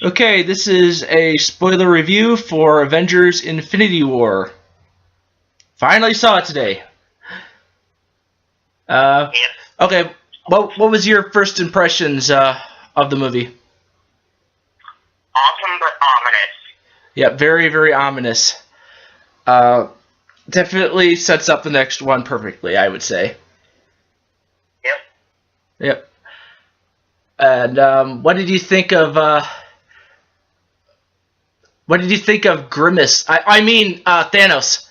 Okay, this is a spoiler review for Avengers Infinity War. Finally saw it today. Uh, Yep. okay, what was your first impressions of the movie? Awesome but ominous. Yeah, very, very ominous. Uh, Definitely sets up the next one perfectly, I would say. Yep. Yep. And what did you think of Grimace? I mean Thanos.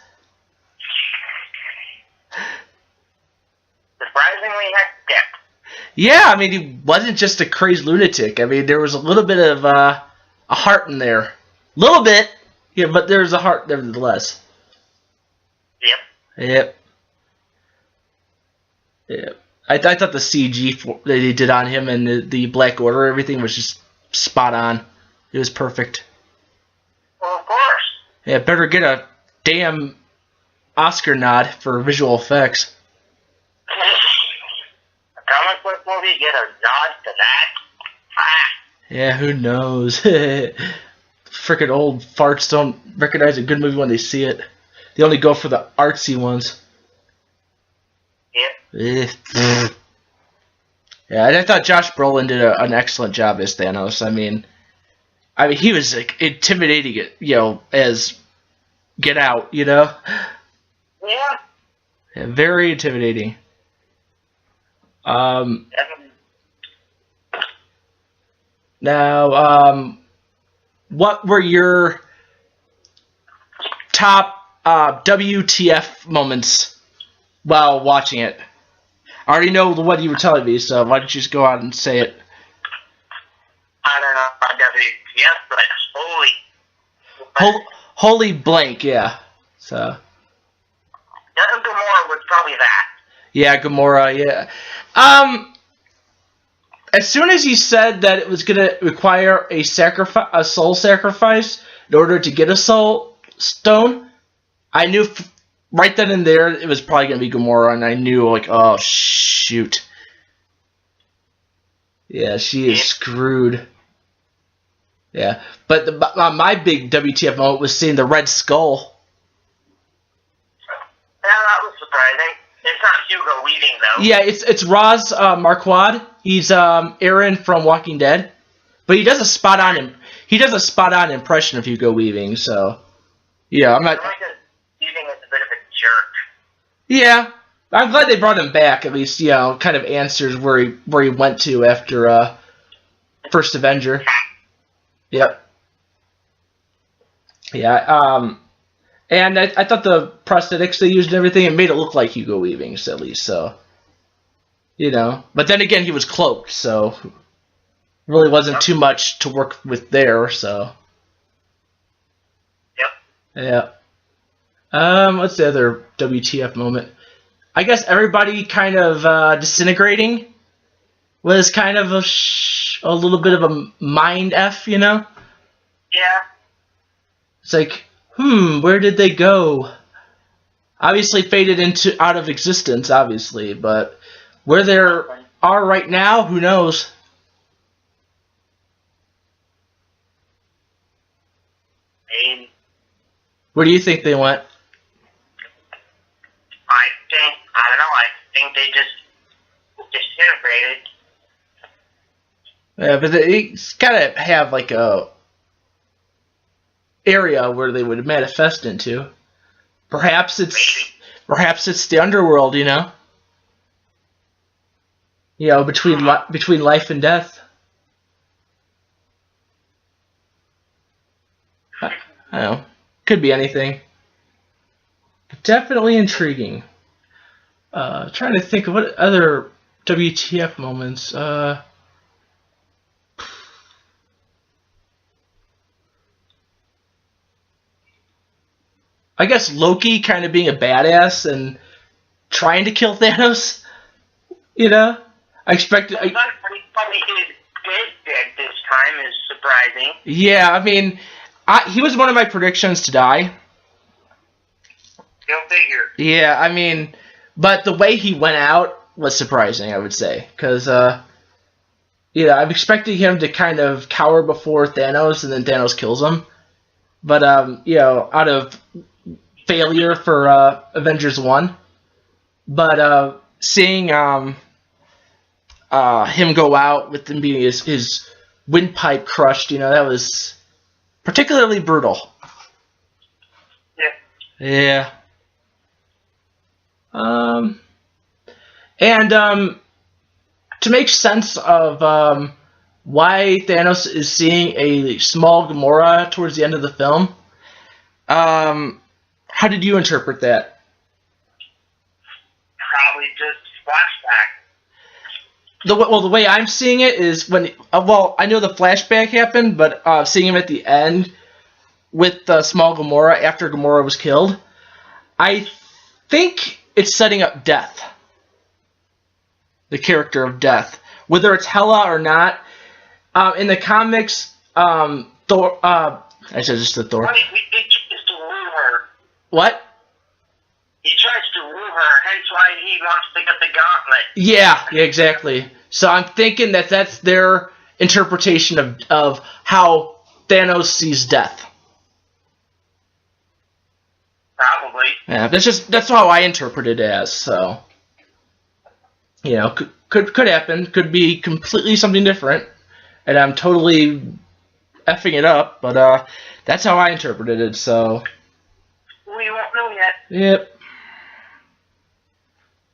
Surprisingly hectic. Yeah, I mean he wasn't just a crazy lunatic. I mean there was a little bit of a heart in there, little bit. Yeah, but there's a heart nevertheless. Yep. Yep. Yep. I thought the CG that they did on him and the Black Order, everything was just spot on. It was perfect. Well, of course. Yeah, better get a damn Oscar nod for visual effects. A comic book movie get a nod to that? Ah. Yeah, who knows? Frickin' old farts don't recognize a good movie when they see it. They only go for the artsy ones. Yep. Eh. Yeah, I thought Josh Brolin did an excellent job as Thanos. I mean, he was like intimidating, as Get Out, Yeah. Yeah, very intimidating. Definitely. Now, what were your top WTF moments while watching it? I already know what you were telling me, so why don't you just go out and say it? I don't know about WTF, but holy. Holy blank, yeah. So. Doesn't Gamora was probably that. Yeah, Gamora, yeah. As soon as he said that it was gonna require a soul sacrifice in order to get a soul stone, I knew right then and there it was probably gonna be Gamora, and I knew like, oh shoot, yeah, she is screwed. Yeah, but my big WTF moment was seeing the Red Skull. Yeah, that was surprising. It's not Hugo Weaving though. Yeah, it's Roz Marquand. He's Aaron from Walking Dead, but he does a spot on impression of Hugo Weaving. So yeah, I'm not. I like that Weaving is a bit of a jerk. Yeah, I'm glad they brought him back. At least kind of answers where he went to after first Avenger. Yep. Yeah. And I thought the prosthetics they used and everything, it made it look like Hugo Weaving's at least. So but then again, he was cloaked, so really wasn't too much to work with there. So Yep. yeah. What's the other WTF moment? I guess everybody kind of disintegrating was kind of a little bit of a mind F, Yeah. It's like, where did they go? Obviously faded out of existence, obviously, but where they are right now, who knows? Where do you think they went? I don't know, I think they just disintegrated. Yeah, but they gotta have like a area where they would manifest into. Perhaps it's the underworld, between life and death. I don't know. Could be anything. Definitely intriguing. Trying to think of what other WTF moments. I guess Loki kind of being a badass and trying to kill Thanos. I expected. But he is dead this time is surprising. Yeah, I mean, he was one of my predictions to die. Go figure. Yeah, I mean, but the way he went out was surprising, I would say, because Yeah, I'm expecting him to kind of cower before Thanos, and then Thanos kills him. But out of failure for Avengers 1. But seeing him go out with him being his windpipe crushed, that was particularly brutal. Yeah. Yeah. And to make sense of why Thanos is seeing a small Gamora towards the end of the film, how did you interpret that? Probably just flashback. The way I'm seeing it is when, I know the flashback happened, but seeing him at the end with the small Gamora after Gamora was killed, I think it's setting up Death, the character of Death, whether it's Hela or not. In the comics, Thor. I said just the Thor. He tries to woo her. What? He tries to woo her, hence why he wants to get the gauntlet. Yeah, exactly. So I'm thinking that that's their interpretation of how Thanos sees Death. Probably. Yeah, that's how I interpret it as. So, could happen. Could be completely something different, and I'm totally effing it up. But that's how I interpreted it. So. We won't know yet. Yep.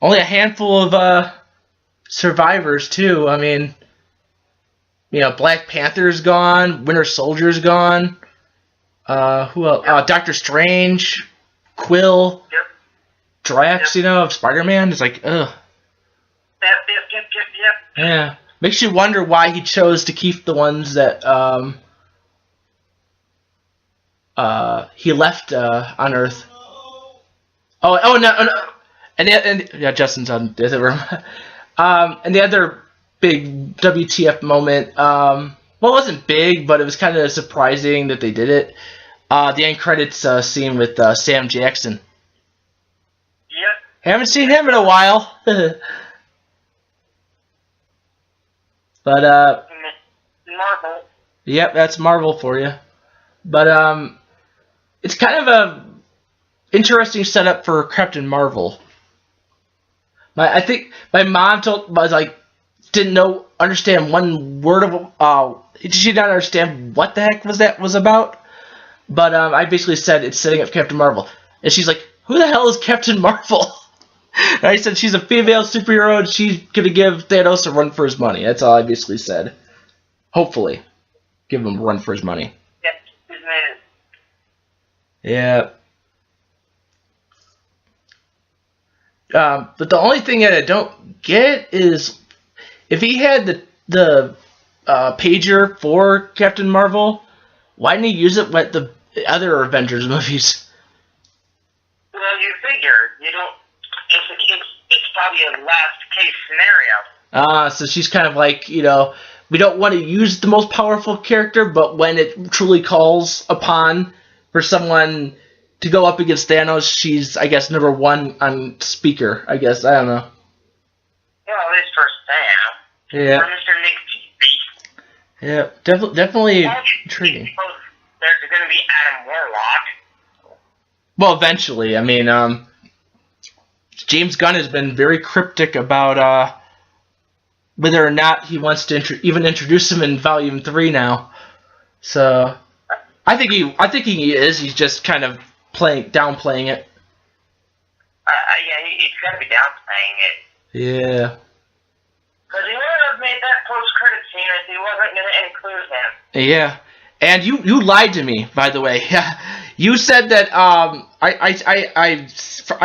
Only a handful of survivors too. I mean, Black Panther's gone, Winter Soldier's gone. Who else? Yep. Doctor Strange, Quill, Yep. Drax. Yep. Spider-Man. It's like, ugh. Yep. Yeah. Makes you wonder why he chose to keep the ones that he left on Earth. Oh no. And Justin's on the other room. And the other big WTF moment, it wasn't big, but it was kind of surprising that they did it. The end credits scene with Sam Jackson. Yep. Haven't seen him in a while. But Marvel. Yep, that's Marvel for you. But it's kind of a interesting setup for Captain Marvel. I think my mom didn't understand one word of she did not understand what the heck was about. But I basically said it's setting up Captain Marvel, and she's like, "Who the hell is Captain Marvel?" And I said she's a female superhero, and she's gonna give Thanos a run for his money. That's all I basically said. Hopefully, give him a run for his money. Yes, his name. Yeah. But the only thing that I don't get is if he had the pager for Captain Marvel, why didn't he use it with the other Avengers movies? Well, you figure it's probably a last case scenario. So she's kind of like, we don't want to use the most powerful character, but when it truly calls upon for someone to go up against Thanos, she's, I guess, number one on speaker. I guess, I don't know. Well, at least for Sam. Yeah. For Mr. Nick TV. Yeah, definitely intriguing. There's going to be Adam Warlock. Well, eventually. I mean, James Gunn has been very cryptic about whether or not he wants to even introduce him in Volume 3 now. So, I think he is. He's just kind of downplaying it. Yeah, he's going to be downplaying it. Yeah. Because he would have made that post-credit scene if he wasn't going to include him. Yeah. And you lied to me, by the way. You said that I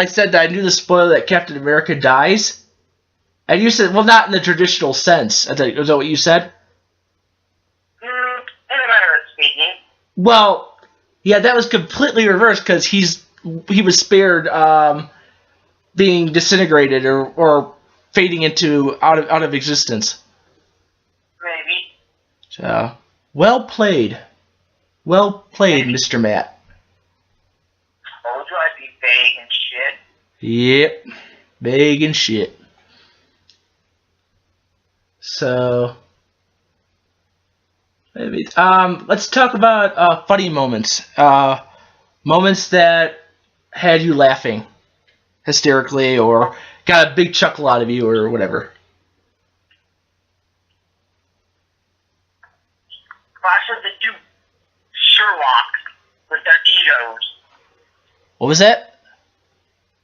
said that I knew the spoiler that Captain America dies, and you said, well, not in the traditional sense. Is that what you said? In a matter of speaking. Well, yeah, that was completely reversed because he was spared being disintegrated or fading into out of existence. Maybe. So, well played, Mr. Matt. Told you I'd be vague and shit. Yep, vague and shit. So, Maybe. Let's talk about funny moments. Moments that had you laughing hysterically or got a big chuckle out of you or whatever. Clash of the two Sherlock with their egos. What was that?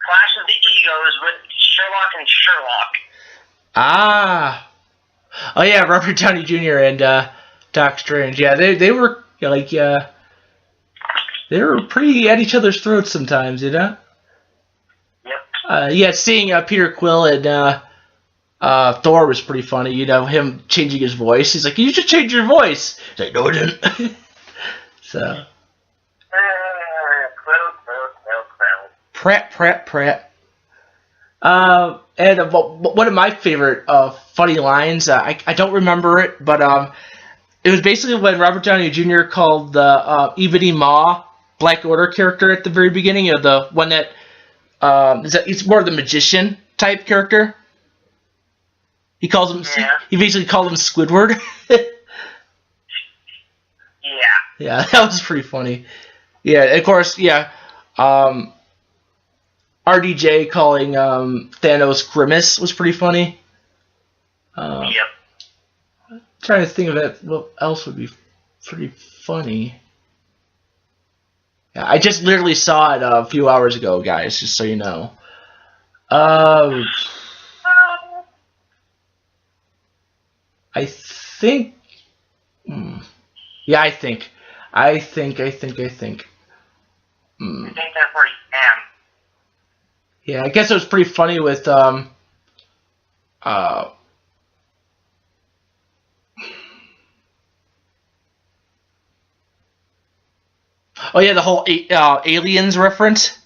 Clash of the egos with Sherlock and Sherlock. Ah. Oh yeah, Robert Downey Jr. and Doc Strange. Yeah, they were like they were pretty at each other's throats sometimes, you know. Yep. Yeah, seeing Peter Quill and Thor was pretty funny. You know, him changing his voice. He's like, "You should change your voice." He's like, "No, I didn't." So. Pratt. And one of my favorite funny lines, I don't remember it, but it was basically when Robert Downey Jr. called the Ebony Maw Black Order character at the very beginning, you know, the one that he's more of the magician type character. He calls him. Yeah. He basically called him Squidward. Yeah. Yeah, that was pretty funny. Yeah, of course. Yeah. RDJ calling Thanos Grimace was pretty funny. Yep. I'm trying to think of it. What else would be pretty funny? Yeah, I just literally saw it a few hours ago, guys. Just so you know. I think. Yeah, I think. I think that's where he am. Yeah, I guess it was pretty funny with oh yeah, the whole Aliens reference,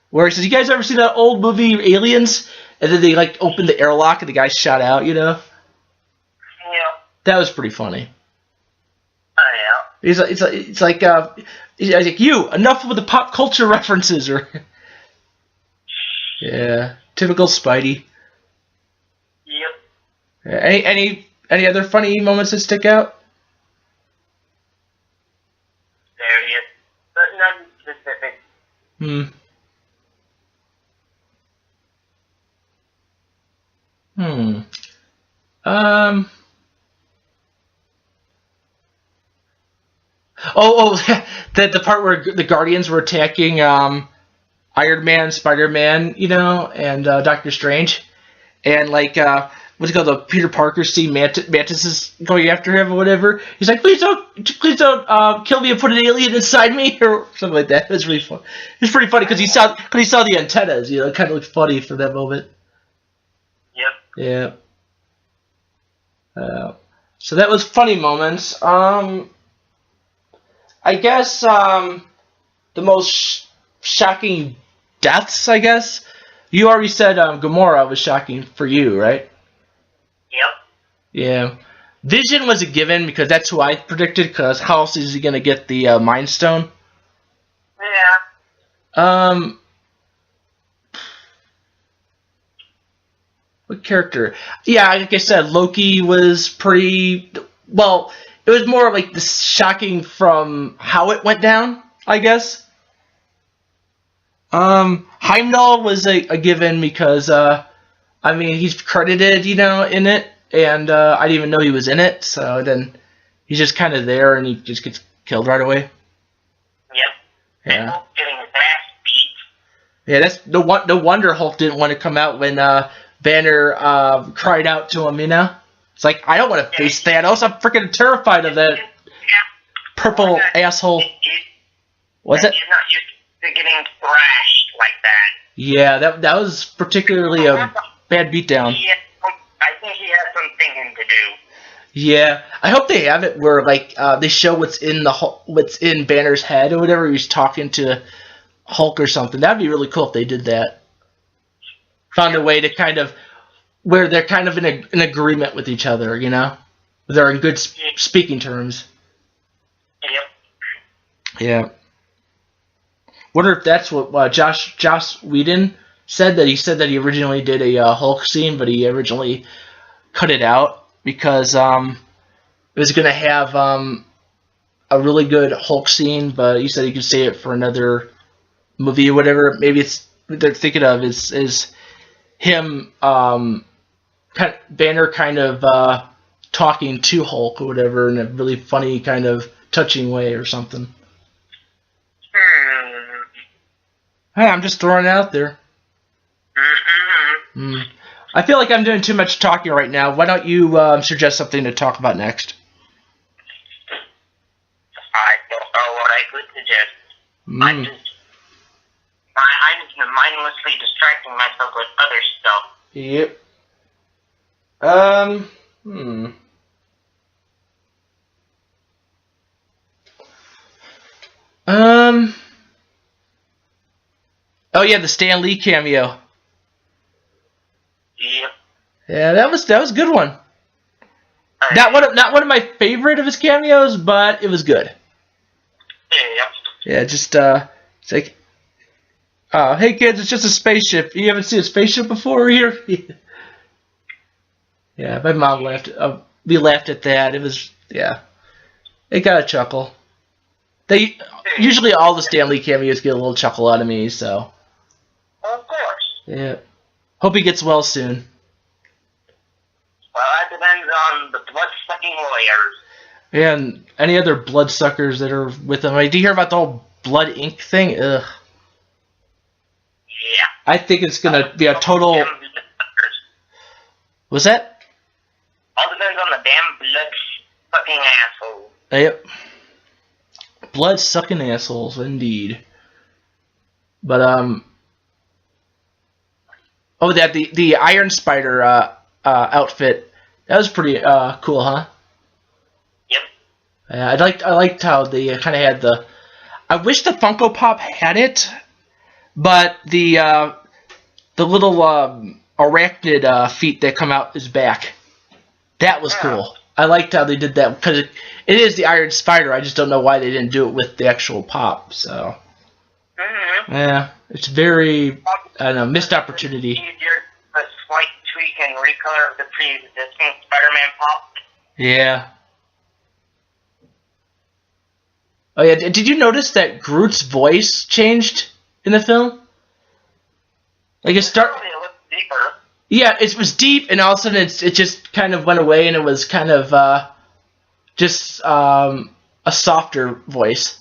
where he says, "You guys ever seen that old movie Aliens?" And then they like opened the airlock and the guy shot out. You know, Yeah. that was pretty funny. Yeah. It's like you enough with the pop culture references or. Yeah, typical Spidey. Yep. Any other funny moments that stick out? Various, but none specific. The part where the Guardians were attacking Iron Man, Spider-Man, you know, and Doctor Strange, and like what's it called, the Peter Parker scene, Mantis is going after him or whatever. He's like, please don't kill me and put an alien inside me or something like that. It was really fun. It's pretty funny because he saw the antennas. You know, it kind of looked funny for that moment. Yep. Yeah. So that was funny moments. I guess the most shocking deaths, I guess. You already said Gamora was shocking for you, right? Yep. Yeah. Vision was a given because that's who I predicted, because how else is he going to get the Mind Stone? Yeah. What character? Yeah, like I said, Loki was pretty... Well, it was more like the shocking from how it went down, I guess. Heimdall was a given because, I mean, he's credited, you know, in it, and I didn't even know he was in it, so then he's just kind of there and he just gets killed right away. Yep. Yeah. Hulk getting his ass beat. Yeah, that's no wonder Hulk didn't want to come out when Banner cried out to him, you know? It's like, I don't want to face Thanos. I'm freaking terrified of that purple asshole. What's it? He's not used to getting thrashed like that. Yeah, that was particularly a bad beatdown. I think he has some thinking to do. Yeah, I hope they have it where like they show what's in Banner's head or whatever. He's talking to Hulk or something. That'd be really cool if they did that. Found a way to kind of where they're kind of in agreement with each other, you know, they're in good speaking terms. Yep. Yeah. Wonder if that's what Joss Whedon said, that he said that he originally did a Hulk scene, but he originally cut it out because it was going to have a really good Hulk scene, but you said you could save it for another movie or whatever. Maybe it's what they're thinking of is him, Banner kind of talking to Hulk or whatever in a really funny kind of touching way or something. Hey, I'm just throwing it out there. I feel like I'm doing too much talking right now. Why don't you suggest something to talk about next? I don't know what I could suggest. I'm just mindlessly distracting myself with other stuff. Yep. Oh yeah, the Stan Lee cameo. Yep. Yeah, that was a good one. Not one of my favorite of his cameos, but it was good. Yep. Yeah, just it's like, hey kids, it's just a spaceship. You haven't seen a spaceship before here? Yeah, my mom laughed. We laughed at that. It was, yeah, it got a chuckle. They usually all the Stan Lee cameos get a little chuckle out of me. So. Of course. Yeah. Hope he gets well soon. Well, that depends on the blood-sucking lawyers. And any other bloodsuckers that are with him. Do you hear about the whole Blood Inc. thing? Ugh. Yeah. I think it's gonna be a total. What's that? All depends on the damn blood-sucking asshole. Yep. Blood-sucking assholes, indeed. But oh, that the Iron Spider outfit. That was pretty cool, huh? Yep. Yeah, I liked how they kind of had the. I wish the Funko Pop had it, but the little arachnid feet that come out his back. That was cool. I liked how they did that because it is the Iron Spider. I just don't know why they didn't do it with the actual pop. So. Yeah, it's very, I don't know, missed opportunity. Easier, a slight tweak and recolor of the pre-existing Spider-Man pop. Yeah. Oh yeah, did you notice that Groot's voice changed in the film? Like it Probably a little deeper. Yeah, it was deep, and all of a sudden it just kind of went away, and it was kind of just a softer voice.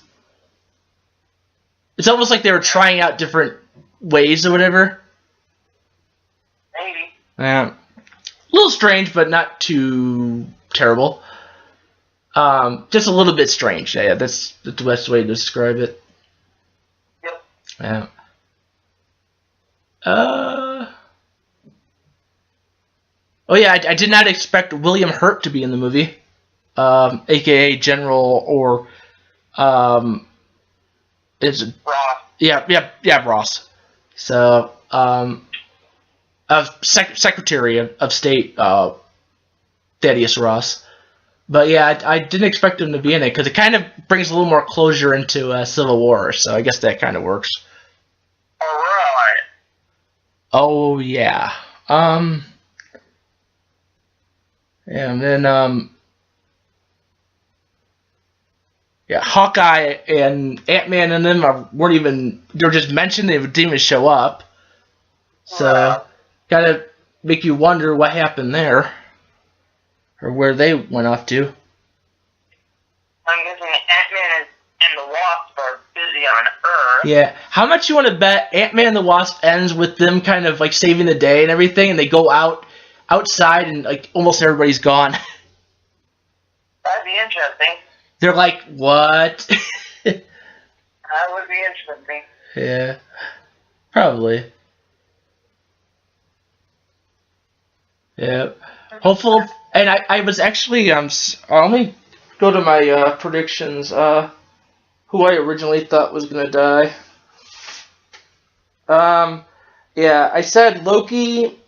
It's almost like they were trying out different ways or whatever. Maybe. Yeah. A little strange, but not too terrible. Just a little bit strange. Yeah, that's the best way to describe it. Yep. Yeah. Oh yeah, I did not expect William Hurt to be in the movie, aka General or it's Ross. Yeah, Ross. So Secretary of State Thaddeus Ross. But yeah, I didn't expect him to be in it because it kind of brings a little more closure into Civil War. So I guess that kind of works. Alright. Oh yeah. And then yeah, Hawkeye and Ant-Man and them weren't even. They were just mentioned. They didn't even show up. So kind of make you wonder what happened there, or where they went off to. I'm guessing Ant-Man and the Wasp are busy on Earth. Yeah. How much you want to bet Ant-Man and the Wasp ends with them kind of like saving the day and everything, and they go outside and like almost everybody's gone. That'd be interesting. They're like, what? That would be interesting. Yeah. Probably. Yeah. Hopeful. And I was actually let me go to my predictions. Who I originally thought was gonna die. Yeah, I said Loki,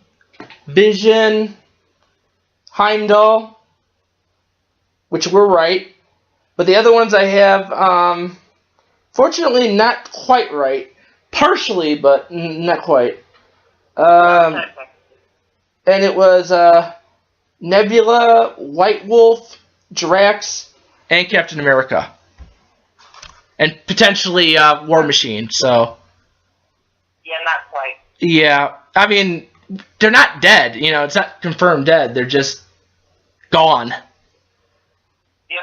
Vision, Heimdall, which were right. But the other ones I have, fortunately, not quite right. Partially, but not quite. And it was Nebula, White Wolf, Drax, and Captain America. and potentially War Machine. So Yeah, not quite. yeah, I mean, they're not dead. You know, it's not confirmed dead. They're just gone. Yep.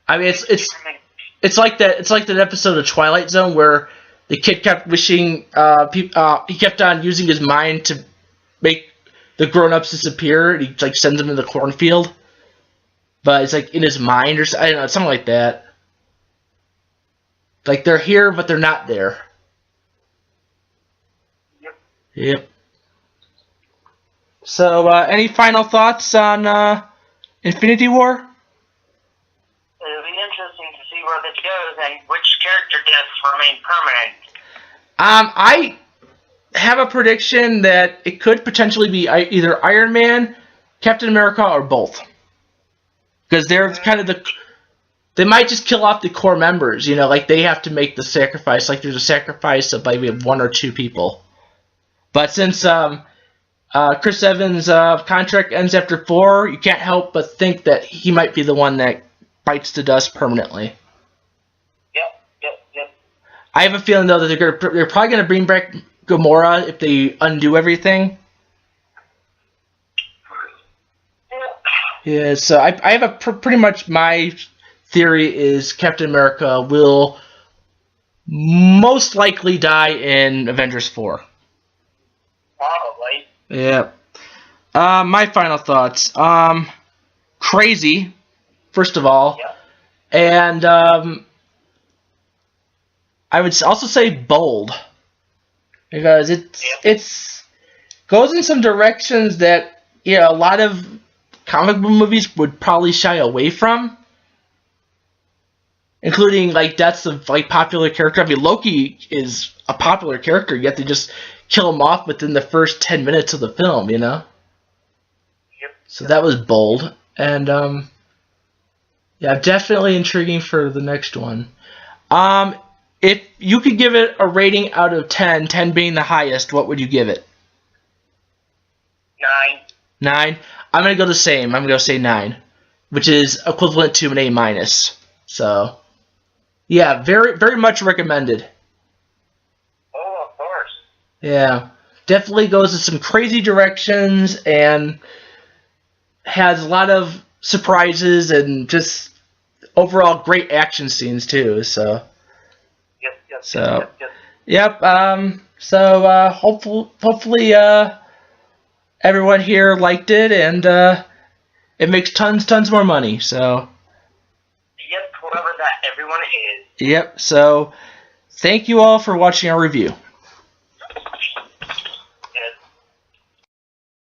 I mean, it's like that. It's like that episode of Twilight Zone where the kid kept wishing. He kept on using his mind to make the grown-ups disappear. And he like sends them to the cornfield, but it's like in his mind, or I don't know, something like that. Like they're here, but they're not there. Yep. Yep. So, any final thoughts on Infinity War? It'll be interesting to see where this goes and which character deaths remain permanent. I have a prediction that it could potentially be either Iron Man, Captain America, or both. Because they're kind of they might just kill off the core members, you know, like they have to make the sacrifice, like there's a sacrifice of maybe one or two people. But since Chris Evans' contract ends after 4, you can't help but think that he might be the one that bites the dust permanently. Yep. I have a feeling though that they're probably gonna bring back Gamora if they undo everything. Yeah, so I have a pretty much my theory is Captain America will most likely die in Avengers 4. Probably. Yeah. My final thoughts. Crazy, first of all. Yep. And I would also say bold. Because it's goes in some directions that, you know, a lot of comic book movies would probably shy away from. Including, like, deaths of, like, popular characters. I mean, Loki is a popular character, yet they just kill him off within the first 10 minutes of the film, you know? Yep. So that was bold. And, yeah, definitely intriguing for the next one. If you could give it a rating out of 10, 10 being the highest, what would you give it? 9. 9? I'm going to go the same. I'm going to say 9, which is equivalent to an A-. So, yeah, very, very much recommended. Oh, of course. Yeah, definitely goes in some crazy directions and has a lot of surprises and just overall great action scenes too. So, yep. Hopefully, everyone here liked it and it makes tons more money. So. Yep, whoever that everyone is. Yep. So, thank you all for watching our review.